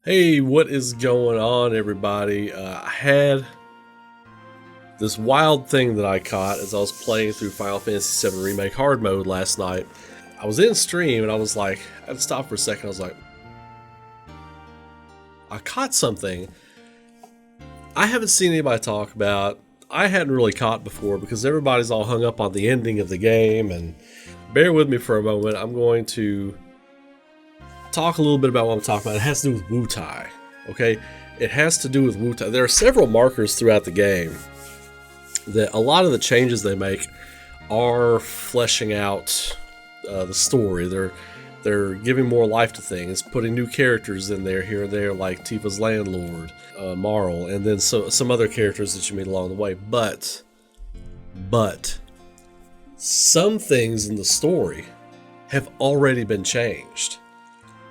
Hey, what is going on, everybody? I had this wild thing that I caught as I was playing through Final Fantasy VII Remake hard mode last night. I was in stream and I was like, I had to stop for a second. I was like, I caught something I haven't seen anybody talk about. I hadn't really caught before because everybody's all hung up on the ending of the game. And bear with me for a moment. I'm going to talk a little bit about what I'm talking about. It has to do with Wutai, okay? It has to do with Wutai. There are several markers throughout the game that a lot of the changes they make are fleshing out the story. They're giving more life to things, putting new characters in there here and there, like Tifa's landlord, Marl, and then some other characters that you meet along the way. But some things in the story have already been changed.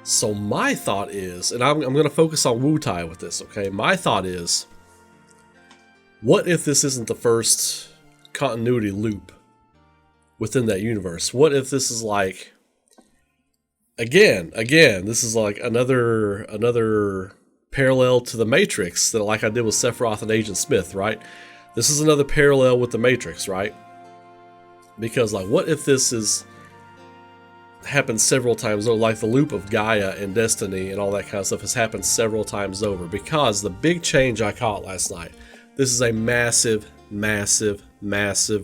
So my thought is, and I'm going to focus on Wutai with this, okay? My thought is, what if this isn't the first continuity loop within that universe? What if this is like, again, this is like another parallel to the Matrix, that like I did with Sephiroth and Agent Smith, right? This is another parallel with the Matrix, right? Because like, what if this is happened several times over, like the loop of Gaia and Destiny and all that kind of stuff has happened several times over? Because the big change I caught last night, this is a massive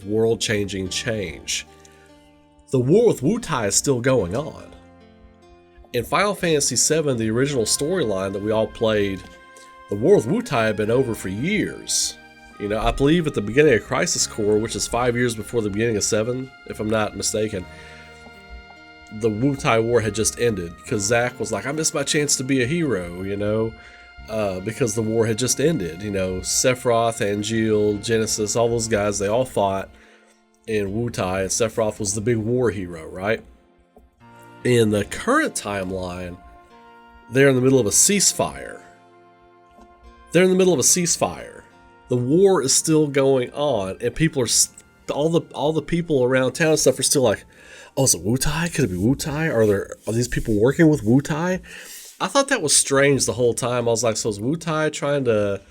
world-changing change. The war with Wutai is still going on. In Final Fantasy VII, the original storyline that we all played, the war with Wutai had been over for years. You know, I believe at the beginning of Crisis Core, which is 5 years before the beginning of 7, if I'm not mistaken, the Wutai war had just ended because Zack was like, I missed my chance to be a hero, you know, because the war had just ended. You know, Sephiroth, Angeal, Genesis, all those guys, they all fought in Wutai, and Sephiroth was the big war hero, right? In the current timeline, they're in the middle of a ceasefire. The war is still going on, and people are all the people around town and stuff are still like, oh, is it Wutai? Could it be Wutai? Are these people working with Wutai? I thought that was strange the whole time. I was like, so is Wutai trying to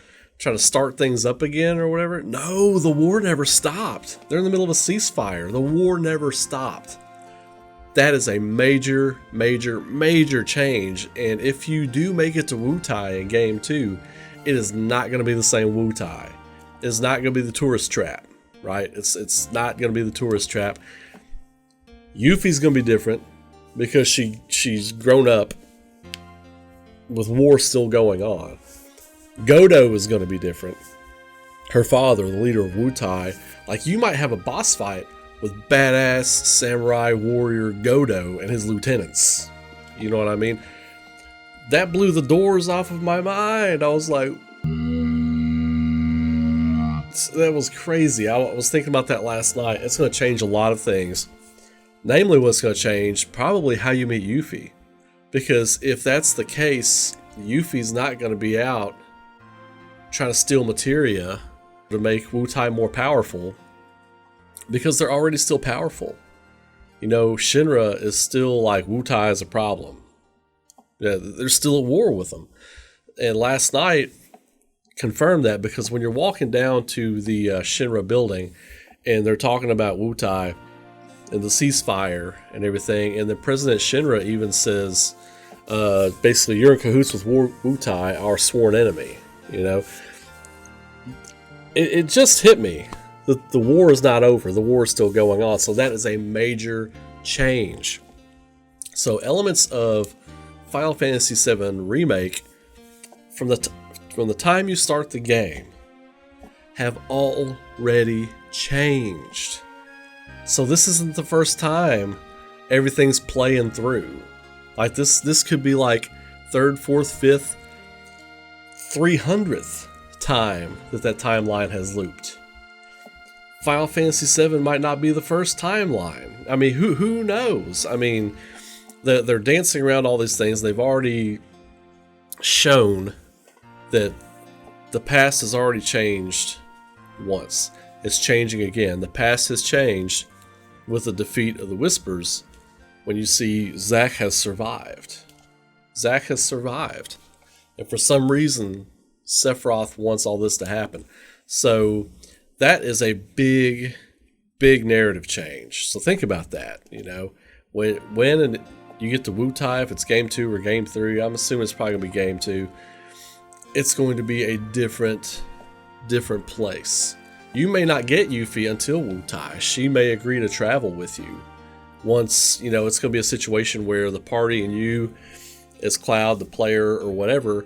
start things up again or whatever? No, the war never stopped. They're in the middle of a ceasefire. The war never stopped. That is a major change. And if you do make it to Wutai in Game 2, it is not going to be the same Wutai. It's not going to be the tourist trap, right? It's not going to be the tourist trap. Yuffie's going to be different because she's grown up with war still going on. Godo is going to be different. Her father, the leader of Wutai, like you might have a boss fight with badass samurai warrior Godo and his lieutenants. You know what I mean? That blew the doors off of my mind. I was like, that was crazy. I was thinking about that last night. It's going to change a lot of things. Namely, what's going to change, probably how you meet Yuffie. Because if that's the case, Yuffie's not going to be out trying to steal materia to make Wutai more powerful, because they're already still powerful. You know, Shinra is still like, Wutai is a problem. Yeah, they're still at war with them. And last night confirmed that, because when you're walking down to the Shinra building and they're talking about Wutai and the ceasefire and everything, and then President Shinra even says, basically, you're in cahoots with Wutai, our sworn enemy. You know, it just hit me that the war is not over. The war is still going on. So that is a major change. So elements of Final Fantasy VII Remake from the time you start the game have already changed. So this isn't the first time everything's playing through. Like this could be like 3rd, 4th, 5th, 300th time that timeline has looped. Final Fantasy VII might not be the first timeline. I mean, who knows? I mean, they're dancing around all these things. They've already shown that the past has already changed once. It's changing again. The past has changed with the defeat of the Whispers, when you see Zack has survived. Zack has survived. And for some reason, Sephiroth wants all this to happen. So that is a big, big narrative change. So think about that. When you get to Wutai, if it's game 2 or game 3, I'm assuming it's probably gonna be game 2. It's going to be a different place. You may not get Yuffie until Wutai. She may agree to travel with you. Once, it's going to be a situation where the party and you, as Cloud, the player, or whatever,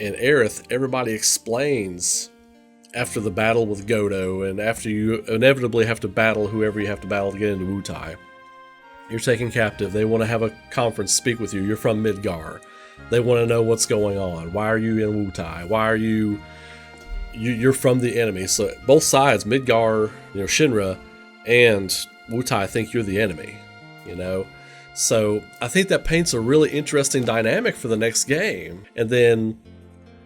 and Aerith, everybody explains after the battle with Godo, and after you inevitably have to battle whoever you have to battle to get into Wutai. You're taken captive. They want to have a conference, speak with you. You're from Midgar. They want to know what's going on. Why are you in Wutai? Why are you're from the enemy? So both sides, Midgar, Shinra, and Wutai, think you're the enemy. So I think that paints a really interesting dynamic for the next game. And then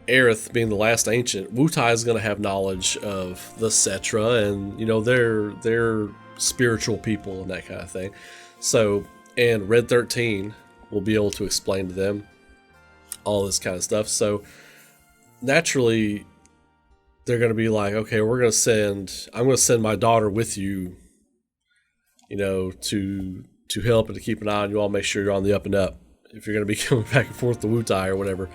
Aerith, being the last ancient, Wutai is going to have knowledge of the Cetra and they're spiritual people and that kind of thing. So, and Red 13 will be able to explain to them all this kind of stuff. So naturally, they're going to be like, okay, I'm going to send my daughter with you, to help and to keep an eye on you all, make sure you're on the up and up. If you're going to be coming back and forth to Wutai or whatever,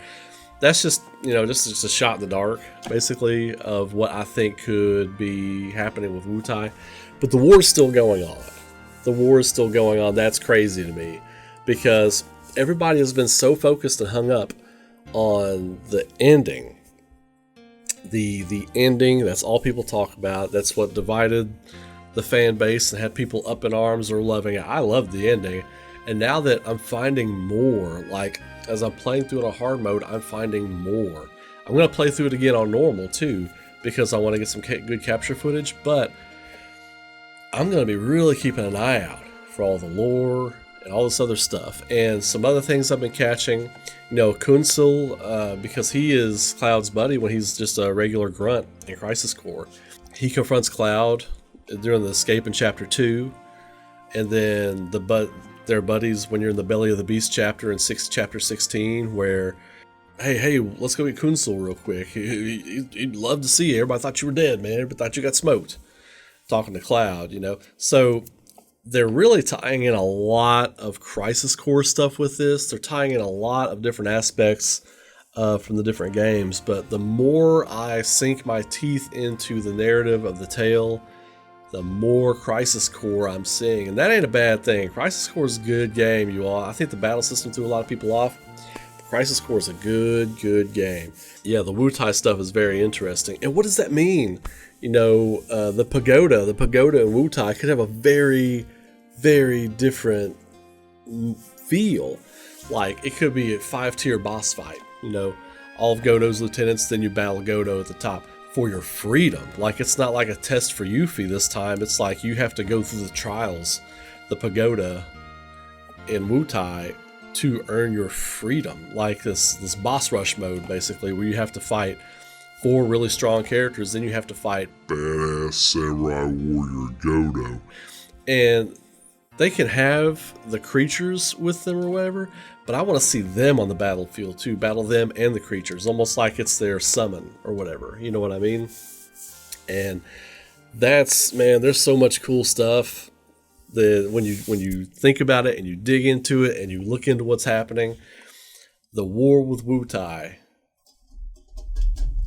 that's just a shot in the dark, basically, of what I think could be happening with Wutai. But the war is still going on. That's crazy to me, because everybody has been so focused and hung up on the ending. The ending, that's all people talk about. That's what divided the fan base and had people up in arms or loving it. I love the ending. And now that I'm finding more, like as I'm playing through it on hard mode, I'm finding more. I'm going to play through it again on normal too, because I want to get some good capture footage, but I'm going to be really keeping an eye out for all the lore and all this other stuff. And some other things I've been catching, Kunzel, because he is Cloud's buddy when he's just a regular grunt in Crisis Core. He confronts Cloud during the escape in Chapter 2, and then they're buddies when you're in the Belly of the Beast chapter in Chapter 16, where, hey, let's go get Kunzel real quick. He'd love to see you. Everybody thought you were dead, man. Everybody thought you got smoked. Talking to Cloud, So they're really tying in a lot of Crisis Core stuff with this. They're tying in a lot of different aspects from the different games. But the more I sink my teeth into the narrative of the tale, the more Crisis Core I'm seeing. And that ain't a bad thing. Crisis Core is a good game, you all. I think the battle system threw a lot of people off. But Crisis Core is a good game. Yeah, the Wutai stuff is very interesting. And what does that mean? The pagoda and Wutai could have a very, very different feel. Like, it could be a 5-tier boss fight. All of Godo's lieutenants, then you battle Godo at the top for your freedom. Like, it's not like a test for Yuffie this time. It's like you have to go through the trials, the pagoda in Wutai, to earn your freedom. Like this boss rush mode, basically, where you have to fight 4 really strong characters, then you have to fight badass samurai warrior Godo. And they can have the creatures with them or whatever, but I want to see them on the battlefield too. Battle them and the creatures, almost like it's their summon or whatever. You know what I mean? And there's so much cool stuff that when you think about it and you dig into it and you look into what's happening, the war with Wutai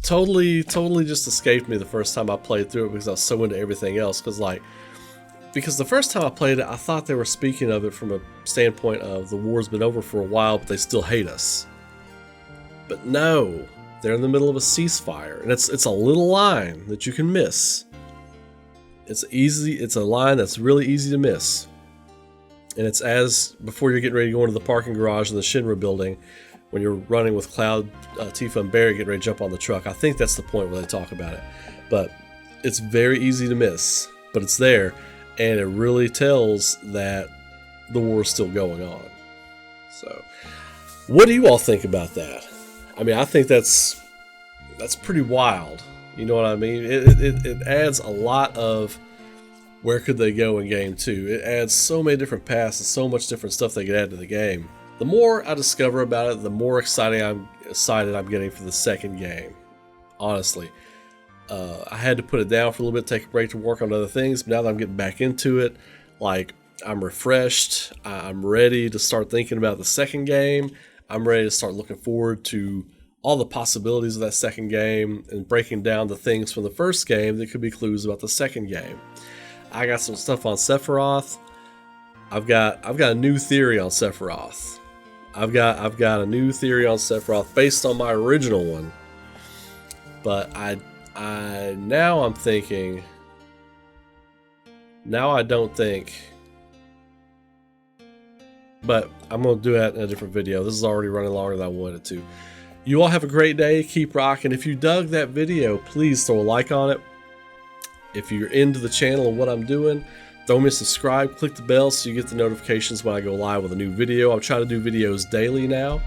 totally just escaped me the first time I played through it, because I was so into everything else. Because the first time I played it, I thought they were speaking of it from a standpoint of the war's been over for a while, but they still hate us. But no, they're in the middle of a ceasefire, and it's a little line that you can miss. It's a line that's really easy to miss. And it's before you're getting ready to go into the parking garage in the Shinra building, when you're running with Cloud, Tifa, and Barry getting ready to jump on the truck. I think that's the point where they talk about it. But it's very easy to miss, but it's there. And it really tells that the war is still going on. So, what do you all think about that? I mean, I think that's pretty wild. You know what I mean? It adds a lot of where could they go in game 2. It adds so many different paths and so much different stuff they could add to the game. The more I discover about it, the more excited excited I'm getting for the second game. Honestly, I had to put it down for a little bit, take a break to work on other things. But now that I'm getting back into it, like, I'm refreshed. I'm ready to start thinking about the second game. I'm ready to start looking forward to all the possibilities of that second game and breaking down the things from the first game that could be clues about the second game. I got some stuff on Sephiroth. I've got a new theory on Sephiroth. I've got a new theory on Sephiroth based on my original one. But now I'm thinking. Now I don't think. But I'm going to do that in a different video. This is already running longer than I wanted to. You all have a great day. Keep rocking. If you dug that video, please throw a like on it. If you're into the channel and what I'm doing, throw me a subscribe. Click the bell so you get the notifications when I go live with a new video. I'm trying to do videos daily now.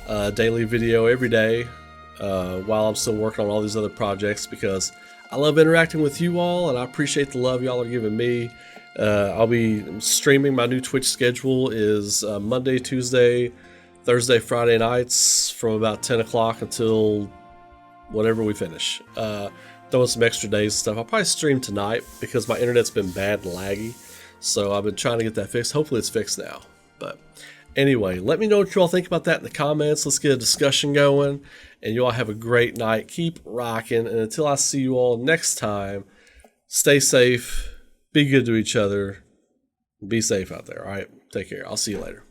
Daily video every day while I'm still working on all these other projects because I love interacting with you all and I appreciate the love y'all are giving me. I'll be streaming. My new Twitch schedule is Monday, Tuesday, Thursday, Friday nights from about 10 o'clock until whenever we finish. Throwing some extra days and stuff. I'll probably stream tonight because my internet's been bad and laggy. So I've been trying to get that fixed. Hopefully it's fixed now. But anyway, let me know what you all think about that in the comments. Let's get a discussion going. And you all have a great night. Keep rocking. And until I see you all next time, stay safe. Be good to each other. Be safe out there. All right. Take care. I'll see you later.